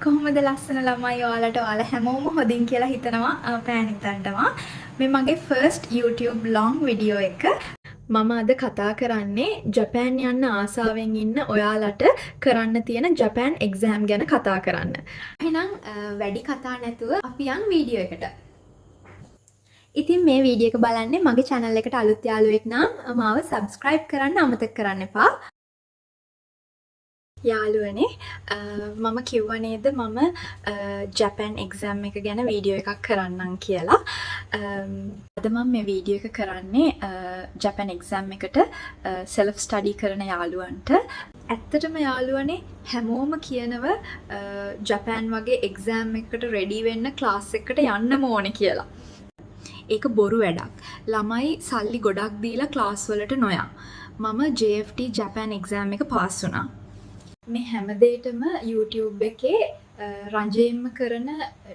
කොහොමද ලස්සන ළමයි ඔයාලට ඔයාලා හැමෝම හොදින් කියලා හිතනවා පෑනිතන්ටම මේ මගේ ෆර්ස්ට් YouTube long video එක මම අද කතා කරන්නේ ජපාන් යන්න ආසාවෙන් ඉන්න ඔයාලට කරන්න තියෙන ජපාන් එක්සෑම් ගැන කතා කරන්න. එහෙනම් වැඩි කතා නැතුව අපි යන් වීඩියෝ එකට. ඉතින් මේ වීඩියෝ එක බලන්නේ මගේ channel එකට අලුත් යාළුවෙක් නම් මාව subscribe කරන්න අමතක කරන්න එපා. යාළුවනේ මම කිව්වා නේද මම ජපාන් එක්සෑම් එක ගැන වීඩියෝ එකක් කරන්නම් කියලා. අද මම මේ වීඩියෝ එක කරන්නේ ජපාන් එක්සෑම් එකට self study කරන යාළුවන්ට. ඇත්තටම යාළුවනේ හැමෝම කියනව ජපාන් වගේ එක්සෑම් එකකට රෙඩි වෙන්න ක්ලාස් එකකට යන්නම ඕනේ කියලා. ඒක බොරු වැඩක්. ළමයි සල්ලි ගොඩක් දීලා ක්ලාස් වලට නොයා. මම JFT ජපාන් එක්සෑම් එක පාස් වුණා. මේ හැමදේටම YouTube එකේ රජයෙන්ම කරන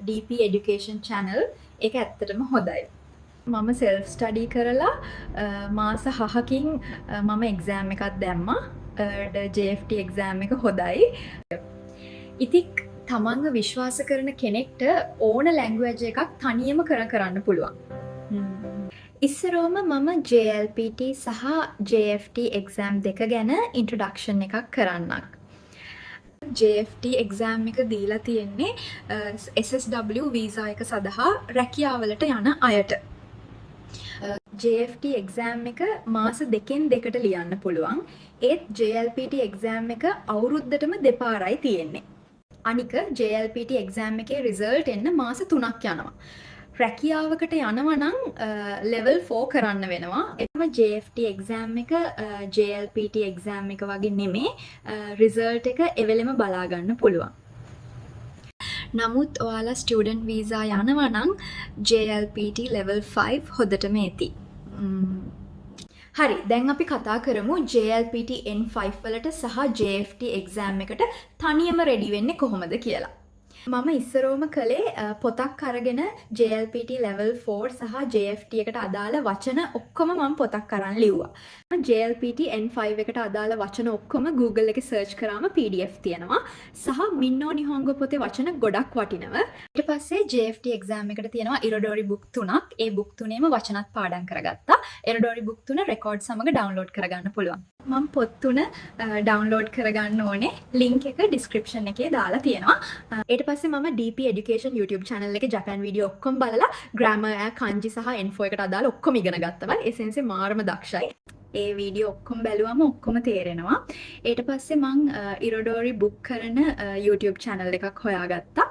DP Education channel එක ඇත්තටම හොඳයි. මම self study කරලා මාස 6කින් මම එක්සෑම් එකක් දැම්මා. JFT එක්සෑම් එක හොඳයි. ඉතින් තමන්ව විශ්වාස කරන කෙනෙක්ට ඕන ලැන්ග්වේජ් එකක් තනියම කරන්න පුළුවන්. ඉස්සරෝම මම JLPT සහ JFT එක්සෑම් දෙක ගැන ඉන්ට්‍රොඩක්ෂන් එකක් කරන්නක්. JFT එක්සෑම් එක දීලා තියෙන්නේ SSW වීසා එක සඳහා රැකියාවලට යන අයට. JFT එක්සෑම් එක මාස දෙකෙන් දෙකට ලියන්න පුළුවන්. ඒත් JLPT එක්සෑම් එක අවුරුද්දටම දෙපාරයි තියෙන්නේ. අනික JLPT එක්සෑම් එකේ රිසල්ට් එන්න මාස 3ක් යනවා. රැකියාවකට යනවා නම් level 4 කරන්න වෙනවා. එතම JFT එක්සෑම් එක JLPT එක්සෑම් එක වගේ නෙමේ. රිසල්ට් එක එවෙලෙම බලා ගන්න පුළුවන්. නමුත් ඔයාලා ස්ටුඩන්ට් වීසා යනවා නම් JLPT level 5 හොදටම ඇති. හරි, දැන් අපි කතා කරමු JLPT N5 වලට සහ JFT එක්සෑම් එකට තනියම රෙඩි වෙන්නේ කොහොමද කියලා. මම ඉස්සරෝම කළේ පොතක් අරගෙන JLPT level 4 සහ JFT එකට අදාළ වචන ඔක්කොම මම පොතක් අරන් ලිව්වා. JLPT N5 එකට අදාළ වචන ඔක්කොම Google එකේ search කරාම PDF තියෙනවා. සහ මින්නෝ නිහොංගෝ පොතේ වචන ගොඩක් වටිනවා. ඊට පස්සේ JFT එක්සෑම් එකට තියෙනවා ඉරඩෝරි book 3ක්. ඒ book 3ේම වචනත් පාඩම් කරගත්තා. ඉරඩෝරි book 3 රෙකෝඩ් සමග download කරගන්න පුළුවන්. මම පොත් 3 download කරගන්න ඕනේ. link එක description එකේ දාලා තියෙනවා. ඊට පස්සේ මම DP Education YouTube channel එකේ ජපාන් වීඩියෝ ඔක්කොම බලලා grammar kanji සහ info එකට අදාළ ඔක්කොම ඉගෙන ගත්තා. ඒ සෙන්සේ මාරම දක්ෂයි. ඒ වීඩියෝ ඔක්කොම බැලුවම ඔක්කොම තේරෙනවා. ඊට පස්සේ මං ඉරඩෝරි book කරන YouTube channel එකක් හොයාගත්තා.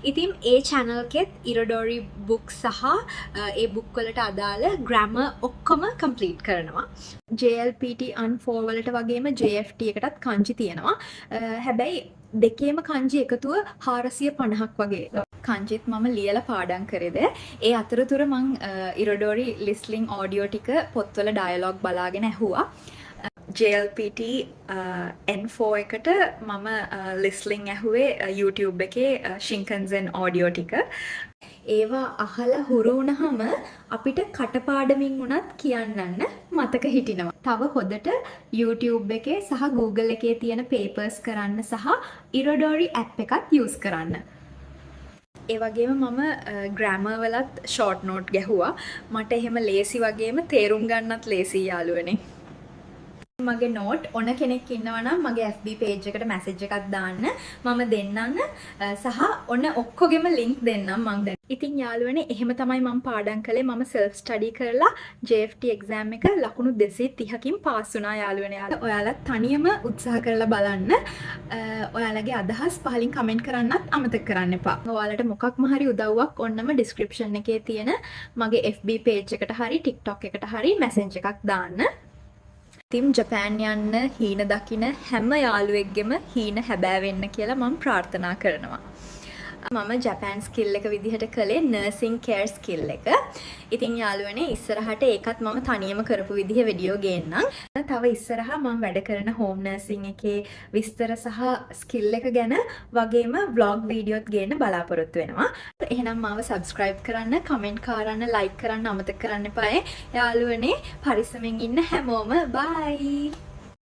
ඉතින් ඒ channel එකෙත් ඉරඩෝරි book සහ ඒ book වලට අදාළ grammar ඔක්කොම complete කරනවා. JLPT N4 වලට වගේම JFT එකටත් kanji තියෙනවා. හැබැයි දෙකේම kanji එකතුව 450ක් වගේ. kanjit මම ලියලා පාඩම් කරේද. ඒ අතරතුර මං ඉරඩෝරි listening audio ටික පොත්වල dialogue බලාගෙන ඇහුවා. JLPT N4 එකට මම listening ඇහුවේ YouTube එකේ Shinkansen audio ටික. ඒවා අහලා හුරු වුණාම අපිට කටපාඩමින් වුණත් කියන්නන්න මතක හිටිනවා. තව හොදට YouTube එකේ සහ Google එකේ තියෙන papers කරන්න සහ Irodori app එකත් use කරන්න. ඒ වගේම මම grammar වලත් short note ගැහුවා. මට එහෙම ලේසි වගේම තේරුම් ගන්නත් ලේසි යාළුවනේ. මගේ note ඕන කෙනෙක් ඉන්නවා නම් මගේ FB page එකට message එකක් දාන්න. මම දෙන්නම් සහ ඔන්න ඔක්කොගෙම link දෙන්නම් මං දැන්. ඉතින් යාළුවනේ එහෙම තමයි මම පාඩම් කළේ. මම self study කරලා JFT exam එක ලකුණු 230කින් පාස් වුණා යාළුවනේ. ඔයාලා තනියම උත්සාහ කරලා බලන්න. ඔයාලගේ අදහස් පහලින් comment කරන්නත් අමතක කරන්න එපා. ඔයාලට මොකක්ම හරි උදව්වක් ඕනම description එකේ තියෙන මගේ FB page එකට හරි TikTok එකට හරි message එකක් දාන්න. ඉතින් ජපාන් යන්න හීන දකින හැම යාළුවෙක්ගෙම හීන හැබෑ වෙන්න කියලා මම ප්‍රාර්ථනා කරනවා. මම ජපාන් ස්කිල් එක විදිහට කළේ nursing care skill එක. ඉතින් යාළුවනේ ඉස්සරහට ඒකත් මම තනියම කරපු විදිහ වීඩියෝ ගේන්නම්. තව ඉස්සරහා මම වැඩ කරන home nursing එකේ විස්තර සහ ස්කිල් එක ගැන වගේම vlog වීඩියෝත් ගේන්න බලාපොරොත්තු වෙනවා. එහෙනම් මාව subscribe කරන්න, comment කරන්න, like කරන්න අමතක කරන්න එපා. යාළුවනේ පරිස්සමෙන් ඉන්න හැමෝම bye.